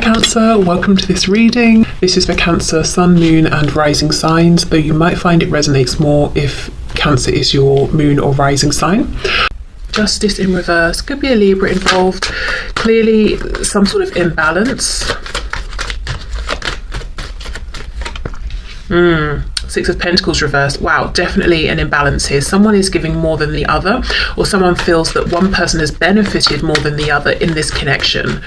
Cancer, welcome to this reading. This is for Cancer, Sun, Moon and Rising signs, though you might find it resonates more if Cancer is your moon or rising sign. Justice in reverse, could be a Libra involved, clearly some sort of imbalance. Six of Pentacles reversed. Wow, definitely an imbalance here. Someone is giving more than the other, or someone feels that one person has benefited more than the other in this connection.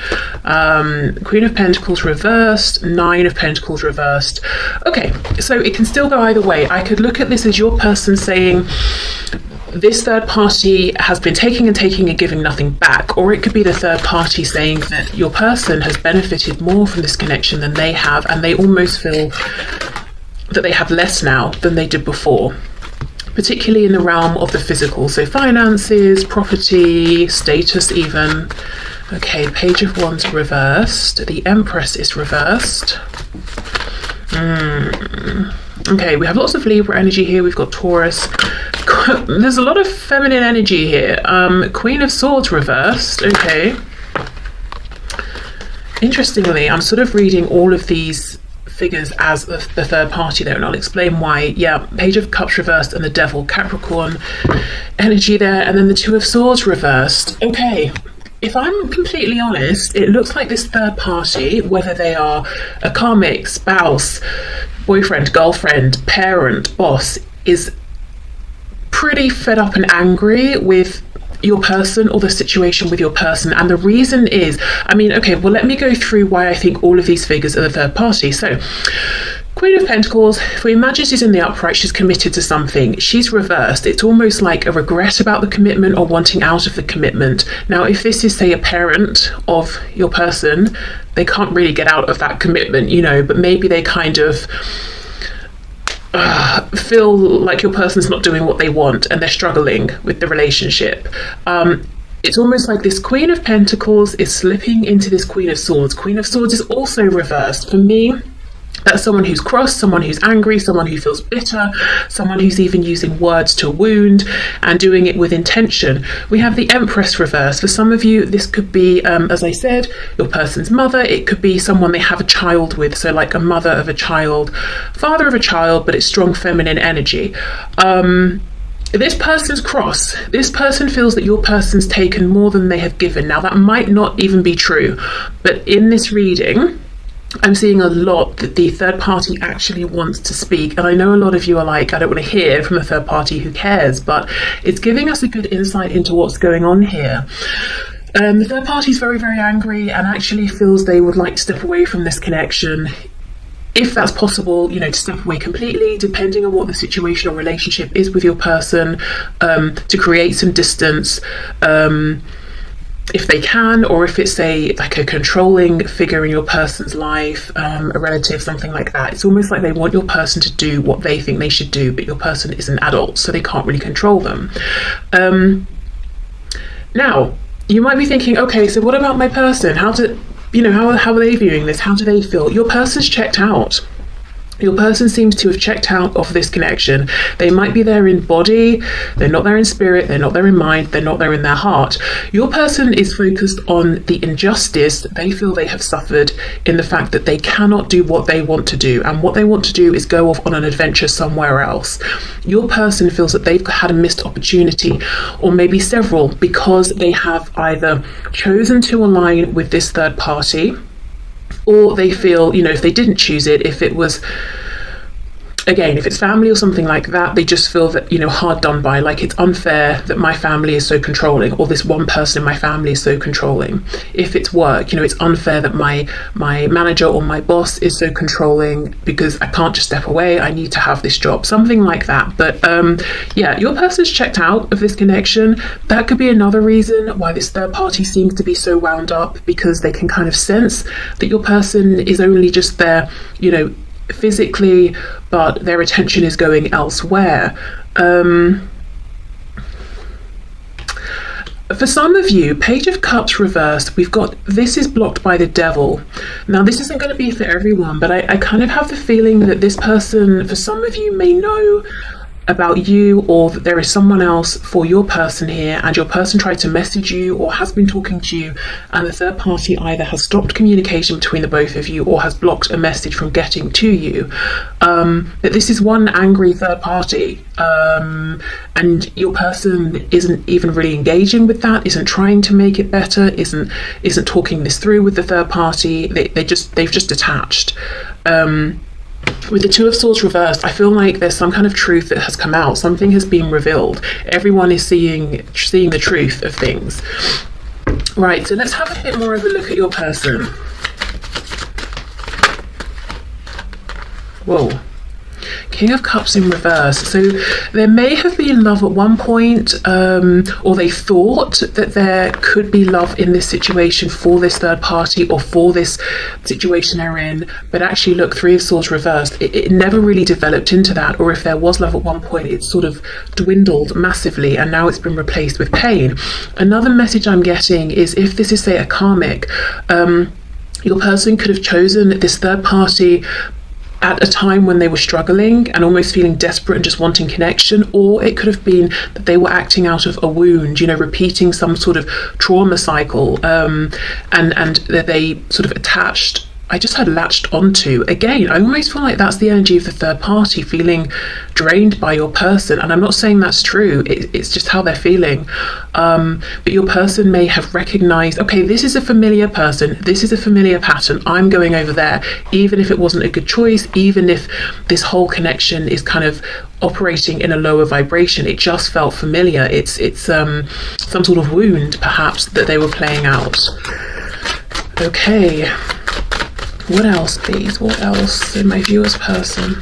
Queen of Pentacles reversed, Nine of Pentacles reversed. Okay, so it can still go either way. I could look at this as your person saying, this third party has been taking and giving nothing back, or it could be the third party saying that your person has benefited more from this connection than they have, and they almost feel that they have less now than they did before, particularly in the realm of the physical, so finances, property, status even. Okay, Page of Wands reversed, the Empress is reversed. Okay, we have lots of Libra energy here. We've got Taurus. There's a lot of feminine energy here. Queen of Swords reversed. Okay. Interestingly, I'm sort of reading all of these figures as the third party there, and I'll explain why. Yeah, Page of Cups reversed and the Devil, Capricorn energy there, and then the Two of Swords reversed. Okay. If I'm completely honest, it looks like this third party, whether they are a karmic, spouse, boyfriend, girlfriend, parent, boss, is pretty fed up and angry with your person or the situation with your person. And the reason is, okay, well, let me go through why I think all of these figures are the third party. So, Queen of Pentacles, for Her Majesty's in the upright, she's committed to something. She's reversed. It's almost like a regret about the commitment or wanting out of the commitment. Now, if this is, say, a parent of your person, they can't really get out of that commitment, but maybe they kind of feel like your person's not doing what they want and they're struggling with the relationship. It's almost like this Queen of Pentacles is slipping into this Queen of Swords. Queen of Swords is also reversed. For me, that's someone who's cross, someone who's angry, someone who feels bitter, someone who's even using words to wound and doing it with intention. We have the Empress reverse. For some of you, this could be, as I said, your person's mother. It could be someone they have a child with, so like a mother of a child, father of a child, but it's strong feminine energy. This person's cross. This person feels that your person's taken more than they have given. Now, that might not even be true, but in this reading, I'm seeing a lot that the third party actually wants to speak. And I know a lot of you are like, I don't want to hear from a third party, who cares? But it's giving us a good insight into what's going on here. The third party is very, very angry and actually feels they would like to step away from this connection. If that's possible, to step away completely, depending on what the situation or relationship is with your person, to create some distance, if they can, or if it's like a controlling figure in your person's life, a relative, something like that. It's almost like they want your person to do what they think they should do, but your person is an adult, so they can't really control them. Now, you might be thinking, okay, so what about my person? How are they viewing this? How do they feel? Your person's checked out. Your person seems to have checked out of this connection. They might be there in body, they're not there in spirit, they're not there in mind, they're not there in their heart. Your person is focused on the injustice that they feel they have suffered in the fact that they cannot do what they want to do. And what they want to do is go off on an adventure somewhere else. Your person feels that they've had a missed opportunity, or maybe several, because they have either chosen to align with this third party, or they feel, if they didn't choose it, if it was, again, if it's family or something like that, they just feel that, hard done by, like it's unfair that my family is so controlling, or this one person in my family is so controlling. If it's work, it's unfair that my manager or my boss is so controlling because I can't just step away, I need to have this job, something like that. But yeah, your person's checked out of this connection. That could be another reason why this third party seems to be so wound up, because they can kind of sense that your person is only just there, physically, but their attention is going elsewhere. For some of you, Page of Cups reversed, we've got this is blocked by the Devil. Now, this isn't going to be for everyone, but I kind of have the feeling that this person, for some of you, may know about you, or that there is someone else for your person here, and your person tried to message you or has been talking to you, and the third party either has stopped communication between the both of you or has blocked a message from getting to you. That this is one angry third party, and your person isn't even really engaging with that, isn't trying to make it better, isn't talking this through with the third party. They've just detached. With the Two of Swords reversed, I feel like there's some kind of truth that has come out. Something has been revealed. Everyone is seeing the truth of things. Right, so let's have a bit more of a look at your person. Whoa. King of Cups in reverse. So there may have been love at one point, or they thought that there could be love in this situation for this third party or for this situation they're in, but actually look, Three of Swords reversed, it never really developed into that. Or if there was love at one point, it sort of dwindled massively, and now it's been replaced with pain. Another message I'm getting is, if this is, say, a karmic, your person could have chosen this third party at a time when they were struggling and almost feeling desperate and just wanting connection, or it could have been that they were acting out of a wound, repeating some sort of trauma cycle, and that they sort of attached, I just had latched onto. Again, I almost feel like that's the energy of the third party, feeling drained by your person. And I'm not saying that's true, it's just how they're feeling. But your person may have recognized, okay, this is a familiar person, this is a familiar pattern, I'm going over there, even if it wasn't a good choice, even if this whole connection is kind of operating in a lower vibration, it just felt familiar. It's some sort of wound, perhaps, that they were playing out. Okay. What else, please? What else in my viewer's person?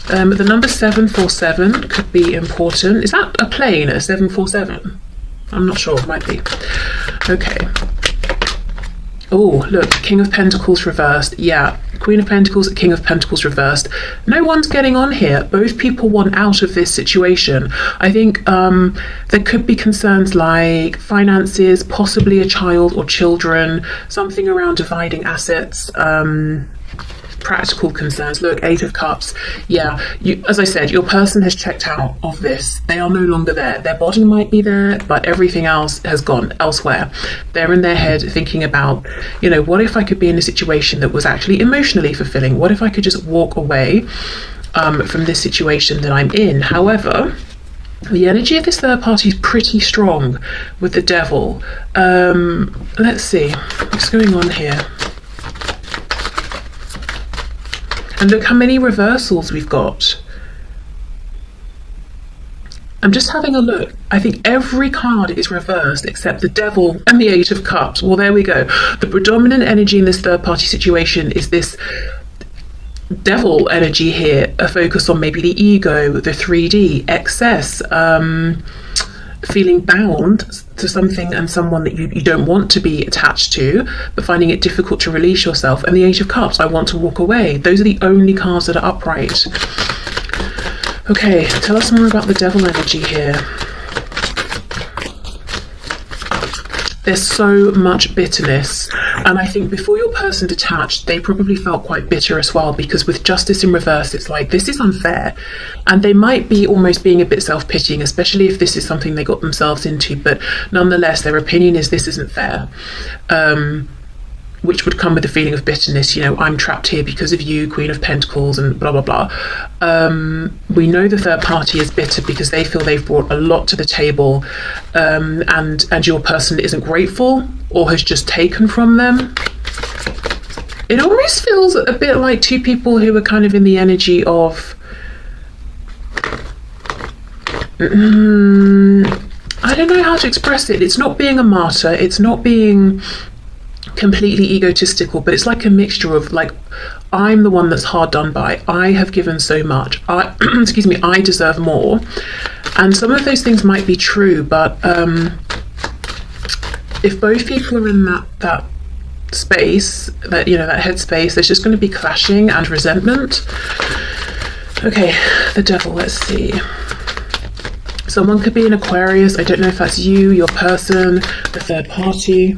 The number 747 could be important. Is that a plane, a 747? I'm not sure, it might be. Okay. Oh, look, King of Pentacles reversed. Yeah, Queen of Pentacles, King of Pentacles reversed. No one's getting on here. Both people want out of this situation. I think there could be concerns like finances, possibly a child or children, something around dividing assets, practical concerns. Look, Eight of Cups. Yeah, as I said, your person has checked out of this. They are no longer there. Their body might be there, but everything else has gone elsewhere. They're in their head thinking about, what if I could be in a situation that was actually emotionally fulfilling? What if I could just walk away from this situation that I'm in? However, the energy of this third party is pretty strong with the Devil. Let's see what's going on here. And look how many reversals we've got. I'm just having a look. I think every card is reversed except the Devil and the Eight of Cups. Well, there we go. The predominant energy in this third party situation is this Devil energy here, a focus on maybe the ego, the 3D, excess, feeling bound to something and someone that you don't want to be attached to, but finding it difficult to release yourself. And the Eight of Cups, I want to walk away. Those are the only cards that are upright. Okay, tell us more about the Devil energy here. There's so much bitterness, and I think before your person detached, they probably felt quite bitter as well, because with Justice in reverse, it's like, this is unfair, and they might be almost being a bit self-pitying, especially if this is something they got themselves into, but nonetheless, their opinion is this isn't fair, which would come with the feeling of bitterness. I'm trapped here because of you, Queen of Pentacles, and blah, blah, blah. We know the third party is bitter because they feel they've brought a lot to the table, and your person isn't grateful or has just taken from them. It almost feels a bit like two people who are kind of in the energy of... I don't know how to express it. It's not being a martyr. It's not being completely egotistical, but it's like a mixture of like, I'm the one that's hard done by, I have given so much, I excuse me, I deserve more. And some of those things might be true, but if both people are in that space, that that headspace, there's just going to be clashing and resentment. Okay, the Devil, let's see. Someone could be an Aquarius. I don't know if that's you, your person, the third party.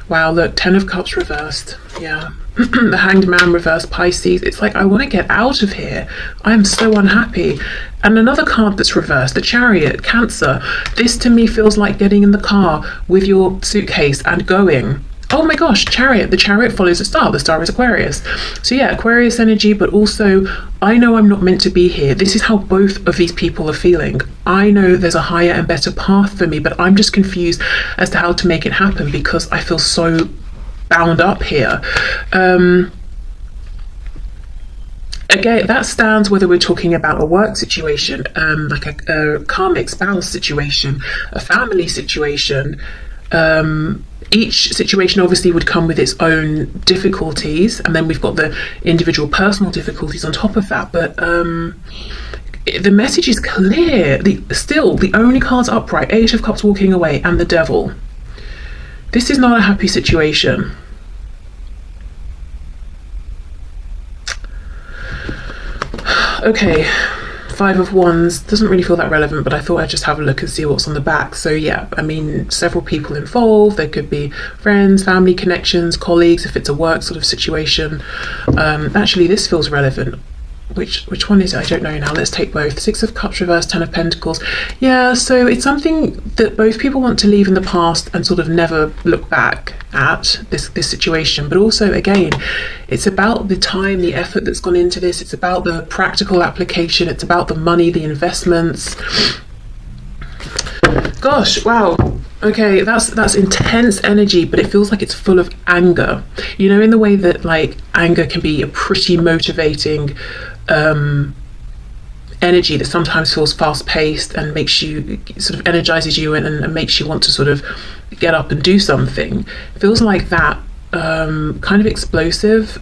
Wow, look, 10 of Cups reversed. Yeah. The Hanged Man reversed, Pisces. It's like, I want to get out of here. I am so unhappy. And another card that's reversed, the Chariot, Cancer. This to me feels like getting in the car with your suitcase and going. Oh my gosh, Chariot. The Chariot follows the star. The star is Aquarius. So yeah, Aquarius energy, but also I know I'm not meant to be here. This is how both of these people are feeling. I know there's a higher and better path for me, but I'm just confused as to how to make it happen because I feel so bound up here. Again, that stands whether we're talking about a work situation, like a karmic spouse situation, a family situation. Each situation obviously would come with its own difficulties, and then we've got the individual personal difficulties on top of that. But the message is clear. Still, the only cards upright, 8 of Cups walking away, and the Devil. This is not a happy situation. Okay, 5 of Wands doesn't really feel that relevant, but I thought I'd just have a look and see what's on the back. So yeah, I mean, several people involved. There could be friends, family connections, colleagues, if it's a work sort of situation. Actually, this feels relevant. Which one is it? I don't know now. Let's take both. 6 of Cups reversed, 10 of Pentacles. Yeah, so it's something that both people want to leave in the past and sort of never look back at this situation. But also, again, it's about the time, the effort that's gone into this. It's about the practical application. It's about the money, the investments. Gosh, wow. Okay, that's intense energy, but it feels like it's full of anger. You know, in the way that like anger can be a pretty motivating energy that sometimes feels fast-paced and makes you sort of energizes you and makes you want to sort of get up and do something. It feels like that, kind of explosive.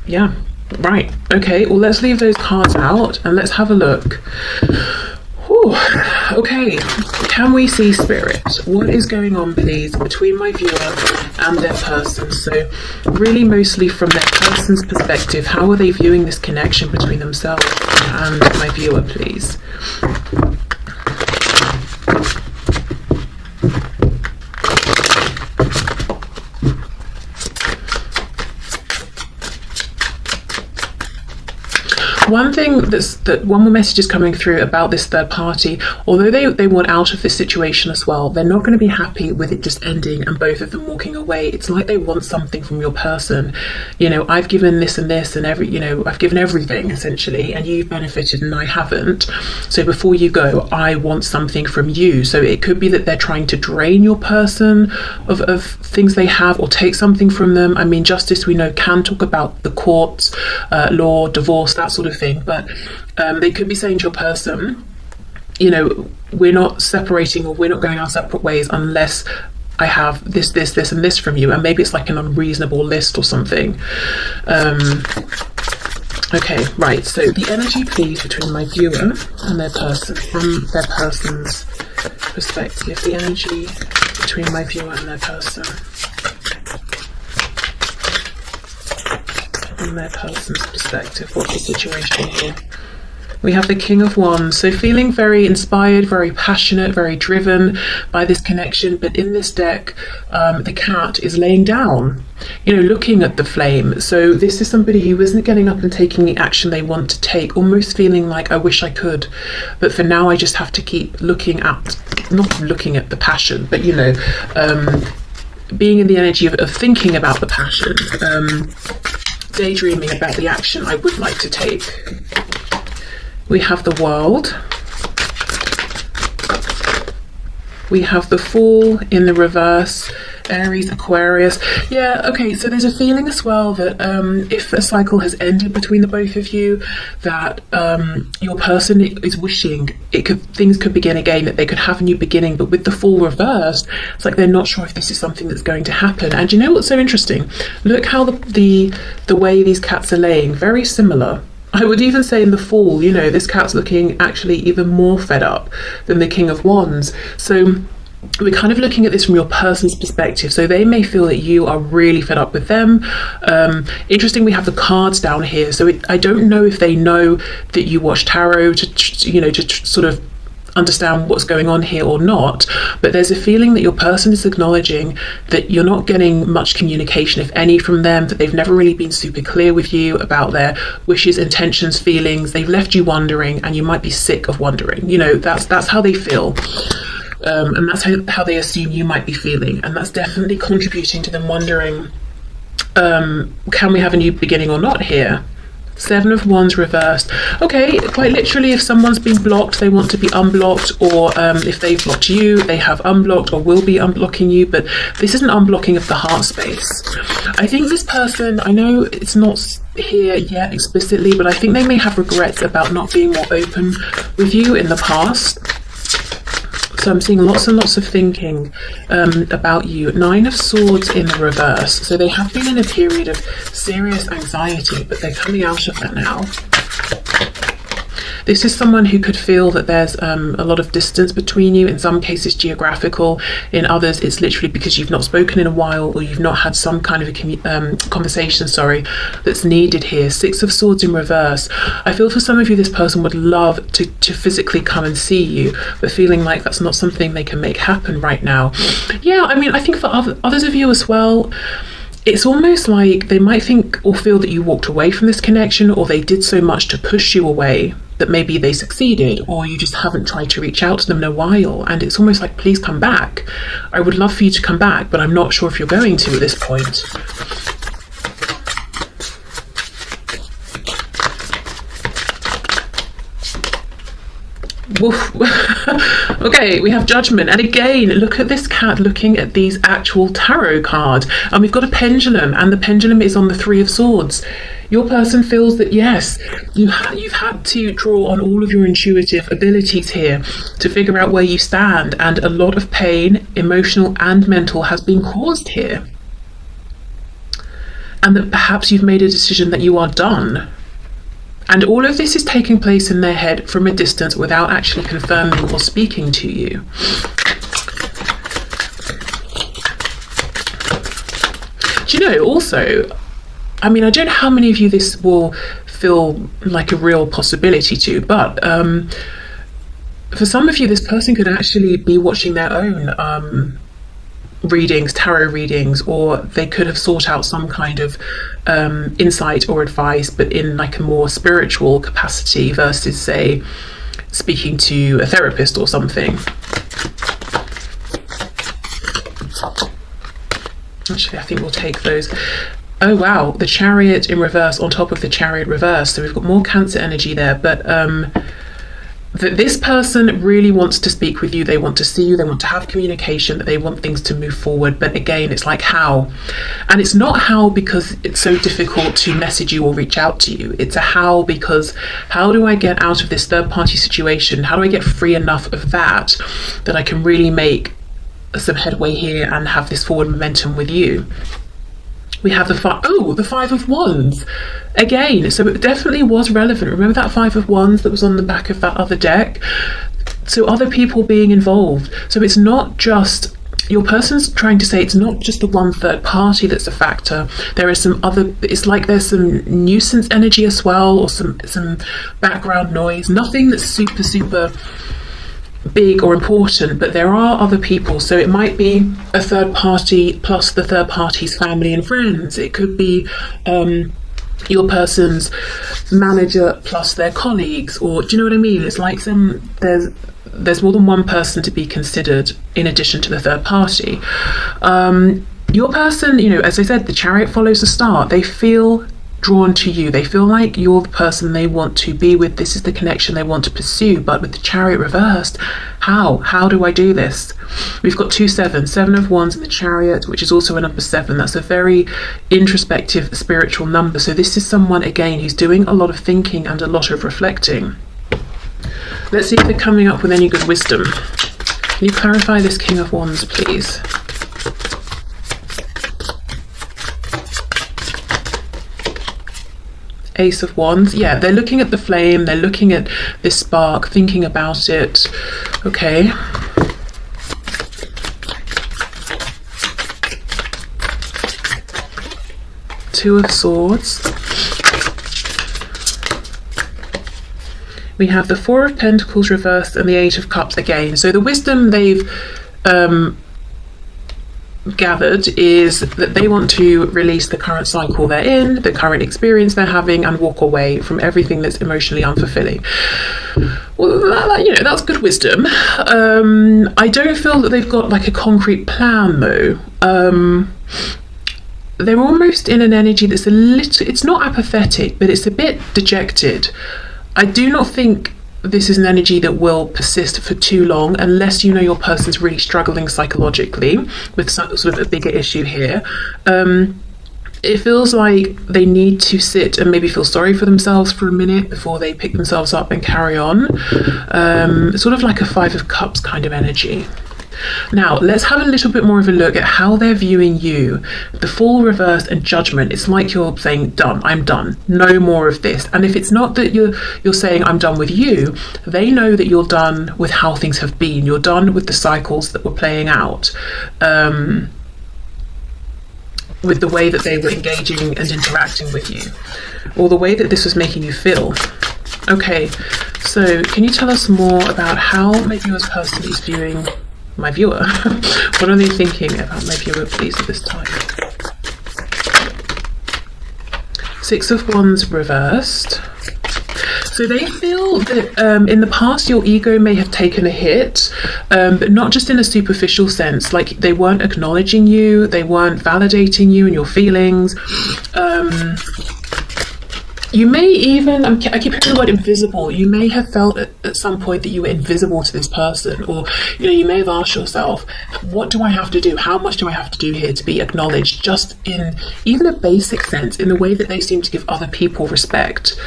Yeah. Right, okay, well, let's leave those cards out and let's have a look. Whew. Okay, can we see Spirit? What is going on, please, between my viewer and their person? So really mostly from their person's perspective, how are they viewing this connection between themselves and my viewer, please? One thing one more message is coming through about this third party. Although they want out of this situation as well, they're not going to be happy with it just ending and both of them walking away. It's like they want something from your person. You know, I've given this and this and I've given everything essentially, and you've benefited and I haven't. So before you go, I want something from you. So it could be that they're trying to drain your person of things they have or take something from them. I mean, justice, we know, can talk about the courts, law, divorce, that sort of thing, but they could be saying to your person, you know, we're not separating or we're not going our separate ways unless I have this, this, this and this from you. And maybe it's like an unreasonable list or something. Okay, right, so the energy, please, between my viewer and their person, from their person's perspective, the energy between my viewer and their person. From their person's perspective, what's the situation here? We have the King of Wands, so feeling very inspired, very passionate, very driven by this connection, but in this deck, the cat is laying down, you know, looking at the flame. So this is somebody who isn't getting up and taking the action they want to take, almost feeling like, I wish I could, but for now I just have to keep looking at, not looking at the passion, but, you know, being in the energy of thinking about the passion, daydreaming about the action I would like to take. We have the World. We have the Fool in the reverse, Aries, Aquarius. Yeah, okay, so there's a feeling as well that if a cycle has ended between the both of you, that your person is wishing things could begin again, that they could have a new beginning. But with the Fool reversed, it's like they're not sure if this is something that's going to happen. And you know what's so interesting? Look how the way these cats are laying, very similar. I would even say in the Fool, you know, this cat's looking actually even more fed up than the King of Wands. So we're kind of looking at this from your person's perspective. So they may feel that you are really fed up with them. Interesting, we have the cards down here. So I don't know if they know that you watch tarot to sort of understand what's going on here or not, but there's a feeling that your person is acknowledging that you're not getting much communication, if any, from them, that they've never really been super clear with you about their wishes, intentions, feelings. They've left you wondering, and you might be sick of wondering. You know, that's how they feel. And that's how they assume you might be feeling, and that's definitely contributing to them wondering, can we have a new beginning or not here? Seven of Wands reversed. Okay, quite literally, if someone's been blocked, they want to be unblocked, or if they've blocked you, they have unblocked or will be unblocking you, but this is an unblocking of the heart space. I think this person, I know it's not here yet explicitly, but I think they may have regrets about not being more open with you in the past. So I'm seeing lots and lots of thinking about you. Nine of Swords in the reverse. So they have been in a period of serious anxiety, but they're coming out of that now. This is someone who could feel that there's a lot of distance between you, in some cases geographical, in others it's literally because you've not spoken in a while, or you've not had some kind of a conversation, that's needed here. Six of Swords in reverse. I feel for some of you this person would love to physically come and see you, but feeling like that's not something they can make happen right now. Yeah, I mean, I think for others of you as well, it's almost like they might think or feel that you walked away from this connection, or they did so much to push you away that maybe they succeeded, or you just haven't tried to reach out to them in a while, and it's almost like, please come back. I would love for you to come back, but I'm not sure if you're going to at this point. Woof. Okay, we have Judgment, and again, look at this cat looking at these actual tarot cards, and we've got a pendulum, and the pendulum is on the Three of Swords. Your person feels that, yes, you've had to draw on all of your intuitive abilities here to figure out where you stand, and a lot of pain, emotional and mental, has been caused here, and that perhaps you've made a decision that you are done. And all of this is taking place in their head from a distance without actually confirming or speaking to you. Do you know, also, I mean, I don't know how many of you this will feel like a real possibility to, but for some of you, this person could actually be watching their own readings, tarot readings, or they could have sought out some kind of insight or advice, but in like a more spiritual capacity versus, say, speaking to a therapist or something. Actually, I think we'll take those. Oh wow, the Chariot in reverse on top of the Chariot reverse. So we've got more Cancer energy there, but that this person really wants to speak with you, they want to see you, they want to have communication, that they want things to move forward, but again, it's like how. And it's not how because it's so difficult to message you or reach out to you, it's a how because how do I get out of this third party situation, how do I get free enough of that I can really make some headway here and have this forward momentum with you. We have the Five of Wands again, so it definitely was relevant. Remember that Five of Wands that was on the back of that other deck? So other people being involved. So it's not just, your person's trying to say it's not just the one third party that's a factor. There is some other, it's like there's some nuisance energy as well, or some background noise. Nothing that's super big or important, but there are other people. So it might be a third party plus the third party's family and friends. It could be your person's manager plus their colleagues, or do you know what I mean? It's like there's more than one person to be considered in addition to the third party. Your person, you know, as I said, the Chariot follows the star. They feel drawn to you, they feel like you're the person they want to be with, this is the connection they want to pursue. But with the Chariot reversed, how do I do this? We've got 2 7, 7 of Wands in the Chariot, which is also a number 7. That's a very introspective spiritual number. So this is someone again who's doing a lot of thinking and a lot of reflecting. Let's see if they're coming up with any good wisdom. Can you clarify this King of Wands, please? Ace of Wands. Yeah, they're looking at the flame, they're looking at this spark, thinking about it. Okay. Two of Swords. We have the Four of Pentacles reversed and the Eight of Cups again. So the wisdom they've gathered is that they want to release the current cycle they're in, the current experience they're having, and walk away from everything that's emotionally unfulfilling. Well, that's good wisdom. I don't feel that they've got like a concrete plan though. They're almost in an energy that's a little, it's not apathetic, but it's a bit dejected. I do not think this is an energy that will persist for too long unless you know your person's really struggling psychologically with some sort of a bigger issue here. It feels like they need to sit and maybe feel sorry for themselves for a minute before they pick themselves up and carry on. Sort of like a Five of Cups kind of energy. Now, let's have a little bit more of a look at how they're viewing you. The Fool reversed and Judgment. It's like you're saying, done, I'm done, no more of this. And if it's not that you're saying, I'm done with you, they know that you're done with how things have been. You're done with the cycles that were playing out, with the way that they were engaging and interacting with you, or the way that this was making you feel. Okay, so can you tell us more about how my viewer's person is viewing my viewer? What are they thinking about my viewer, please, at this time? Six of Wands reversed. So they feel that in the past your ego may have taken a hit, but not just in a superficial sense. Like they weren't acknowledging you, they weren't validating you and your feelings. You may even, I keep hearing the word invisible, you may have felt at some point that you were invisible to this person, or you may have asked yourself, what do I have to do? How much do I have to do here to be acknowledged, just in even a basic sense, in the way that they seem to give other people respect?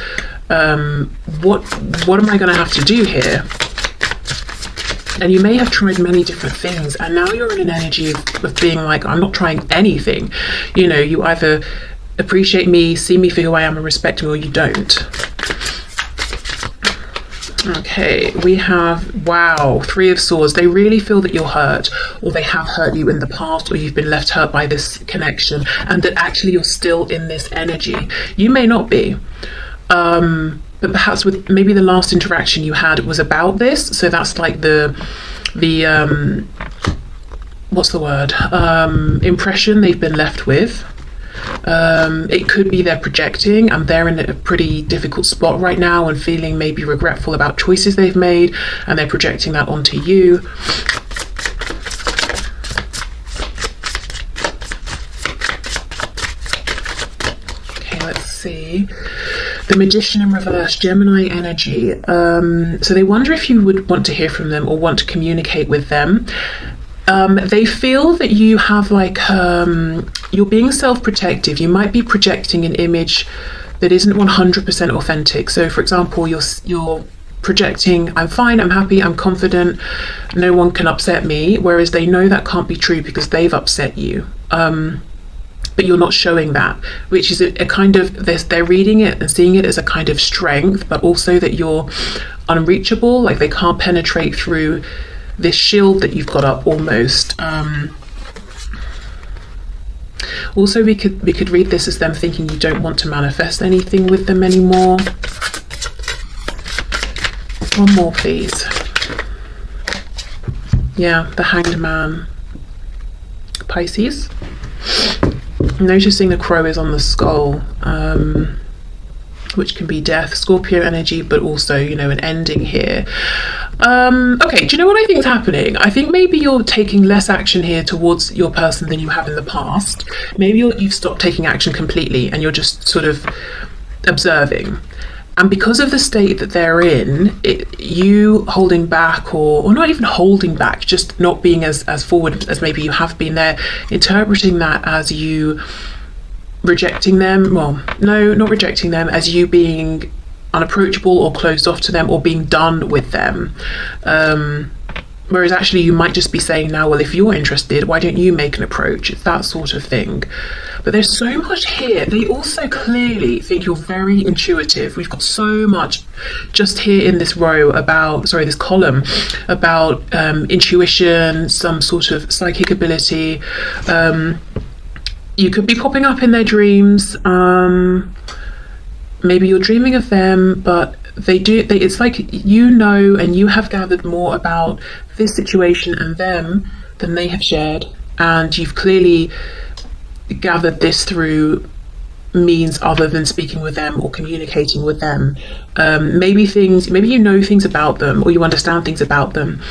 What am I going to have to do here? And you may have tried many different things, and now you're in an energy of being like, I'm not trying anything. You either appreciate me, see me for who I am and respect me, or you don't. Okay, we have, wow, Three of Swords. They really feel that you're hurt, or they have hurt you in the past, or you've been left hurt by this connection, and that actually you're still in this energy. You may not be, but perhaps with maybe the last interaction you had was about this, so that's like the what's the word, impression they've been left with. It could be they're projecting and they're in a pretty difficult spot right now and feeling maybe regretful about choices they've made, and they're projecting that onto you. Okay, let's see. The Magician in reverse, Gemini energy. So they wonder if you would want to hear from them or want to communicate with them. They feel that you have like, you're being self-protective. You might be projecting an image that isn't 100% authentic. So for example, you're projecting, I'm fine, I'm happy, I'm confident, no one can upset me, whereas they know that can't be true because they've upset you. But you're not showing that, which is a kind of, they're reading it and seeing it as a kind of strength, but also that you're unreachable, like they can't penetrate through this shield that you've got up almost. Also, we could read this as them thinking you don't want to manifest anything with them anymore. One more, please. Yeah, the Hanged Man. Pisces. Noticing the crow is on the skull, which can be death, Scorpio energy, but also, an ending here. Okay, do you know what I think is happening? I think maybe you're taking less action here towards your person than you have in the past. Maybe you've stopped taking action completely and you're just sort of observing. And because of the state that they're in, you holding back, or not even holding back, just not being as forward as maybe you have been, there, interpreting that as you rejecting them. Well, no, not rejecting them, as you being unapproachable or closed off to them or being done with them. Whereas actually you might just be saying now, well, if you're interested, why don't you make an approach? It's that sort of thing. But there's so much here. They also clearly think you're very intuitive. We've got so much just here in this row about, this column about intuition, some sort of psychic ability. You could be popping up in their dreams. Maybe you're dreaming of them, but it's like, you know, and you have gathered more about this situation and them than they have shared, and you've clearly gathered this through means other than speaking with them or communicating with them. Maybe you know things about them, or you understand things about them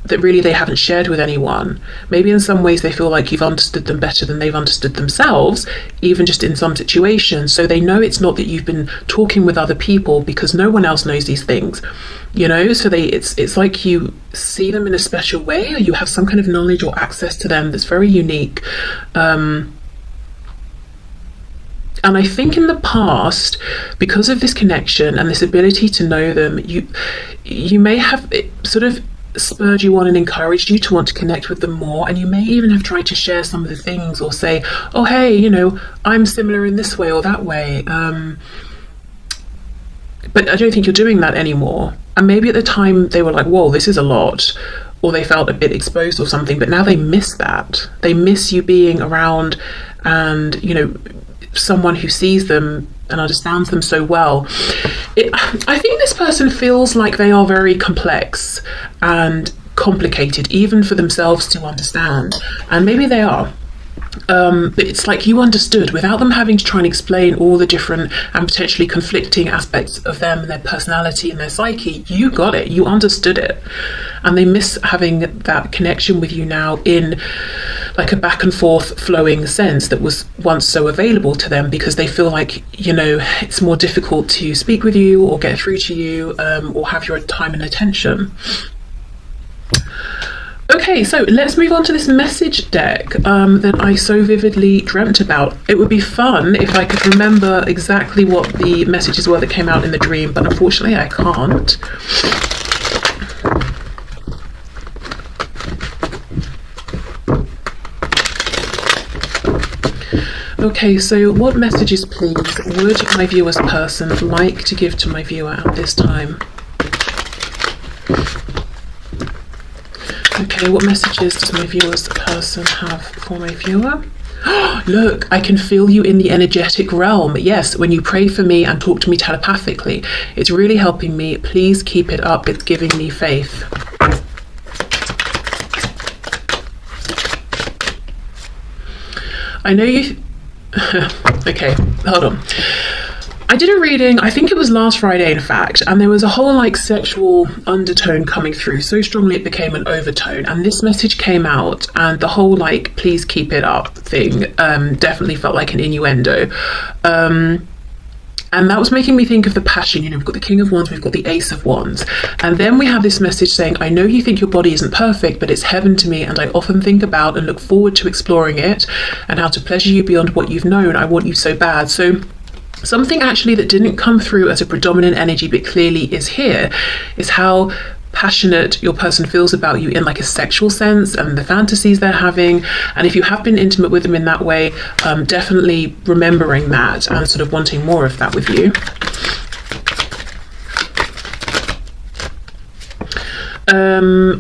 that really they haven't shared with anyone. Maybe in some ways they feel like you've understood them better than they've understood themselves, even just in some situations. So they know it's not that you've been talking with other people, because no one else knows these things, you know. So it's like you see them in a special way, or you have some kind of knowledge or access to them that's very unique. And I think in the past, because of this connection and this ability to know them, you may have it sort of spurred you on and encouraged you to want to connect with them more, and you may even have tried to share some of the things, or say, oh hey, you know, I'm similar in this way or that way, but I don't think you're doing that anymore. And maybe at the time they were like, whoa, this is a lot, or they felt a bit exposed or something, but now they miss that. They miss you being around, and, you know, someone who sees them and understands them so well. I think this person feels like they are very complex and complicated, even for themselves to understand, and maybe they are. But it's like you understood without them having to try and explain all the different and potentially conflicting aspects of them and their personality and their psyche. You got it, you understood it, and they miss having that connection with you now in like a back and forth flowing sense that was once so available to them, because they feel like, you know, it's more difficult to speak with you or get through to you, or have your time and attention. Okay, so let's move on to this message deck that I so vividly dreamt about. It would be fun if I could remember exactly what the messages were that came out in the dream, but unfortunately I can't. Okay, so what messages, please, would my viewer's person like to give to my viewer at this time? Okay, what messages does my viewer's person have for my viewer? Look, I can feel you in the energetic realm. Yes, when you pray for me and talk to me telepathically, it's really helping me. Please keep it up. It's giving me faith. I know you... Okay, hold on. I did a reading, I think it was last Friday in fact, and there was a whole like sexual undertone coming through so strongly it became an overtone, and this message came out, and the whole like please keep it up thing definitely felt like an innuendo, and that was making me think of the passion. You know, we've got the King of Wands, we've got the Ace of Wands, and then we have this message saying, I know you think your body isn't perfect, but it's heaven to me, and I often think about and look forward to exploring it and how to pleasure you beyond what you've known. I want you so bad. So something actually that didn't come through as a predominant energy but clearly is here is how passionate your person feels about you in like a sexual sense, and the fantasies they're having. And if you have been intimate with them in that way, definitely remembering that and sort of wanting more of that with you.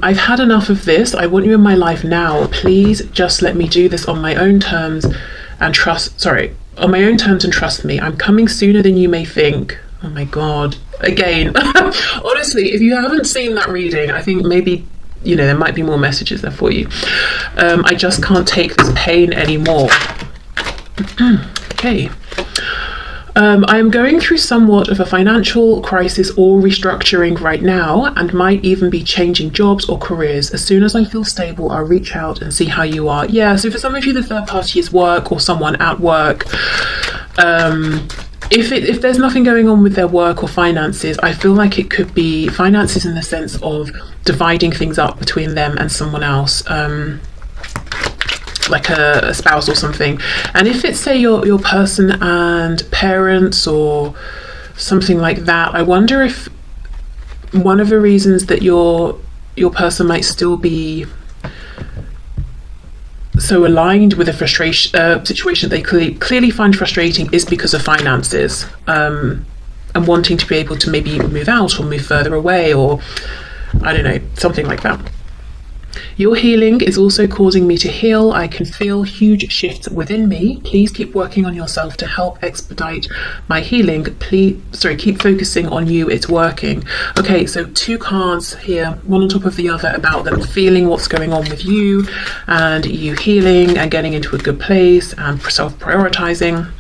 I've had enough of this. I want you in my life now. Please just let me do this on my own terms and trust me. I'm coming sooner than you may think. Oh my god. Again, honestly, if you haven't seen that reading, I think maybe, you know, there might be more messages there for you. I just can't take this pain anymore. Okay. I am going through somewhat of a financial crisis or restructuring right now, and might even be changing jobs or careers. As soon as I feel stable, I'll reach out and see how you are. Yeah, so for some of you, the third party is work or someone at work. If there's nothing going on with their work or finances, I feel like it could be finances in the sense of dividing things up between them and someone else. Like a spouse or something. And if it's, say, your person and parents or something like that, I wonder if one of the reasons that your person might still be so aligned with a situation that they clearly find frustrating is because of finances, and wanting to be able to maybe move out or move further away, or I don't know, something like that. Your healing is also causing me to heal. I can feel huge shifts within me. Please keep working on yourself to help expedite my healing. Keep focusing on you. It's working. Okay, so 2 cards here, one on top of the other, about them feeling what's going on with you and you healing and getting into a good place and self-prioritizing.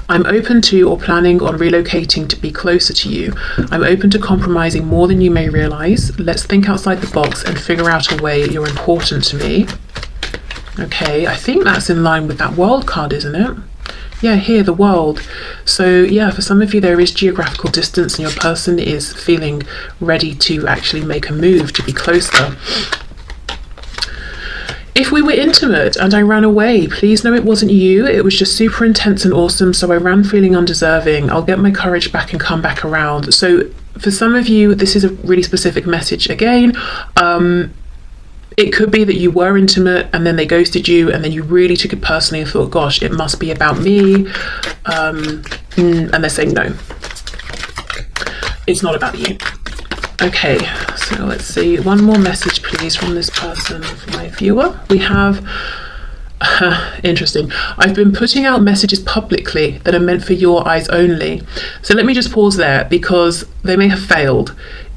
I'm open to or planning on relocating to be closer to you. I'm open to compromising more than you may realize. Let's think outside the box and figure out a way. You're important to me. Okay, I think that's in line with that world card, isn't it? Yeah, here, the world. So yeah, for some of you there is geographical distance and your person is feeling ready to actually make a move to be closer. If we were intimate and I ran away, please know it wasn't you. It was just super intense and awesome, so I ran feeling undeserving. I'll get my courage back and come back around. So for some of you, this is a really specific message again. It could be that you were intimate and then they ghosted you and then you really took it personally and thought, gosh, it must be about me. And they're saying, no, it's not about you. Okay, so let's see. One more message, please, from this person, from my viewer. We have, interesting. I've been putting out messages publicly that are meant for your eyes only. So let me just pause there because they may have failed.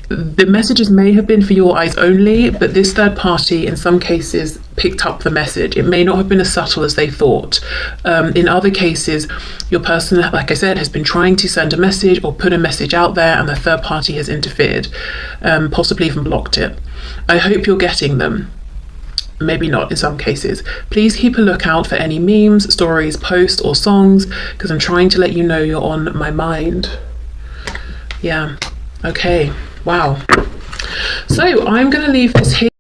The messages may have been for your eyes only, but this third party in some cases picked up the message. It may not have been as subtle as they thought. In other cases, your person, like I said, has been trying to send a message or put a message out there and the third party has interfered, possibly even blocked it. I hope you're getting them. Maybe not in some cases. Please keep a lookout for any memes, stories, posts or songs because I'm trying to let you know you're on my mind. Yeah, okay. Wow. So I'm going to leave this here.